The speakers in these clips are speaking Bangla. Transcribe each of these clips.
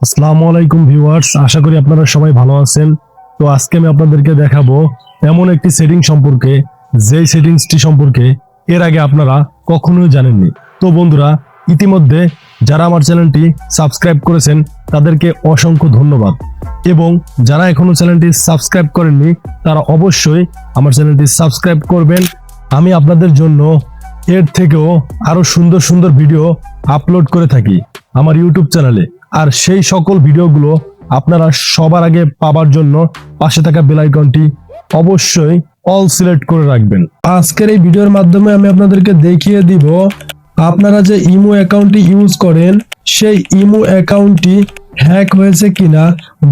আসসালামু আলাইকুম ভিউয়ার্স, আশা করি আপনারা সবাই ভালো আছেন। তো আজকে আমি আপনাদেরকে দেখাবো এমন একটি সেটিং সম্পর্কে, যেই সেটিংসটি সম্পর্কে এর আগে আপনারা কখনোই জানেননি। তো বন্ধুরা, ইতিমধ্যে যারা আমার চ্যানেলটি সাবস্ক্রাইব করেছেন তাদেরকে অসংখ্য ধন্যবাদ, এবং যারা এখনো চ্যানেলটি সাবস্ক্রাইব করেননি তারা অবশ্যই আমার চ্যানেলটি সাবস্ক্রাইব করবেন। আমি আপনাদের জন্য এর থেকেও আরো সুন্দর সুন্দর ভিডিও আপলোড করে থাকি আমার ইউটিউব চ্যানেলে। আর সেই সকল ভিডিওগুলো আপনারা সবার আগে পাবার জন্য পাশে থাকা বেল আইকনটি অবশ্যই অল সিলেক্ট করে রাখবেন। আজকের এই ভিডিওর মাধ্যমে আমি আপনাদেরকে দেখিয়ে দিব আপনারা যে ইমো অ্যাকাউন্টটি ইউজ করেন সেই ইমো অ্যাকাউন্টটি হ্যাক হয়েছে কিনা,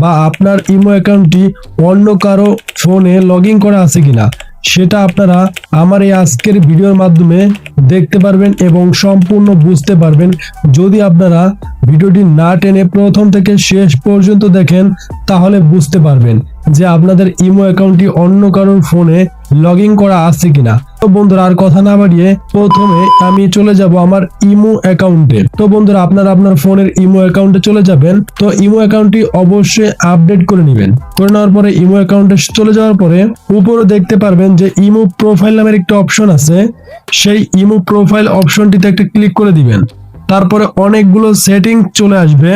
বা আপনার ইমো অ্যাকাউন্টটি অন্য কারো ফোনে লগ ইন করা আছে কিনা, সেটা আপনারা আমার এই আজকের ভিডিওর মাধ্যমে দেখতে পারবেন এবং সম্পূর্ণ বুঝতে পারবেন। যদি আপনারা ভিডিওটি না টেনে প্রথম থেকে শেষ পর্যন্ত দেখেন তাহলে বুঝতে পারবেন যে আপনাদের ইমো অ্যাকাউন্টটি অন্য কারোর ফোনে লগ ইন করা আছে কিনা। তো বন্ধুরা, আর কথা না বাড়িয়ে প্রথমে আমি চলে যাব আমার ইমো অ্যাকাউন্টে। তো বন্ধুরা, আপনারা আপনার ফোনের ইমো অ্যাকাউন্টে চলে যাবেন। তো ইমো অ্যাকাউন্টটি অবশ্যই আপডেট করে নেবেন। করে নেওয়ার পরে ইমো অ্যাকাউন্টে চলে যাওয়ার পরে উপরে দেখতে পারবেন যে ইমো প্রোফাইল নামের একটা অপশন আছে। সেই ইমো প্রোফাইল অপশনটিতে একটা ক্লিক করে দিবেন। তারপরে অনেকগুলো সেটিংস চলে আসবে।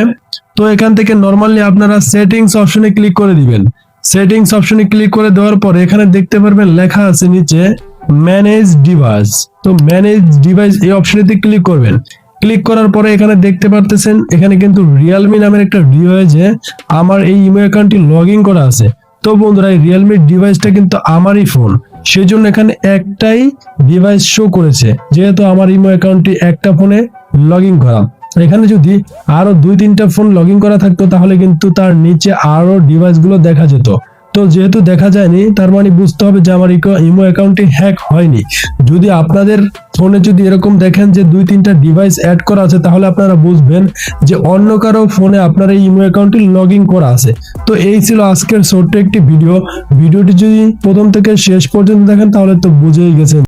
তো এখান থেকে নরমালি আপনারা সেটিংস অপশনে ক্লিক করে দিবেন। সেটিংস অপশনে ক্লিক করে দেওয়ার পরে এখানে দেখতে পারবেন লেখা আছে নিচে ম্যানেজ ডিভাইস। তো ম্যানেজ ডিভাইস এই অপশনেতে ক্লিক করবেন। ক্লিক করার পরে এখানে দেখতে পারতেছেন এখানে কিন্তু রিয়েলমি নামের একটা ডিভাইসে আমার এই ইমো অ্যাকাউন্টটি লগ ইন করা আছে। তো বন্ধুরা, এই রিয়েলমির ডিভাইসটা কিন্তু আমারই ফোন, সেজন্য এখানে একটাই ডিভাইস শো করেছে, যেহেতু আমার ইমো অ্যাকাউন্টটি একটা ফোনে লগ ইন করা। এখানে যদি আরো 2-3টা ফোন লগ ইন করা থাকতো তাহলে কিন্তু তার নিচে আরো ডিভাইস গুলো দেখা যেত। তো যেহেতু দেখা যায়নি, তার মানে বুঝতে হবে যে আমার ইমো অ্যাকাউন্টটি হ্যাক হয়নি। যদি আপনাদের ফোনে যদি এরকম দেখেন যে 2-3টা ডিভাইস অ্যাড করা আছে, তাহলে আপনারা বুঝবেন যে অন্য কারো ফোনে আপনার এই ইমো অ্যাকাউন্টটি লগ ইন করা আছে। তো এই ছিল আজকের ছোট্ট একটি ভিডিওটি যদি প্রথম থেকে শেষ পর্যন্ত দেখেন তাহলে তো বুঝেই গেছেন।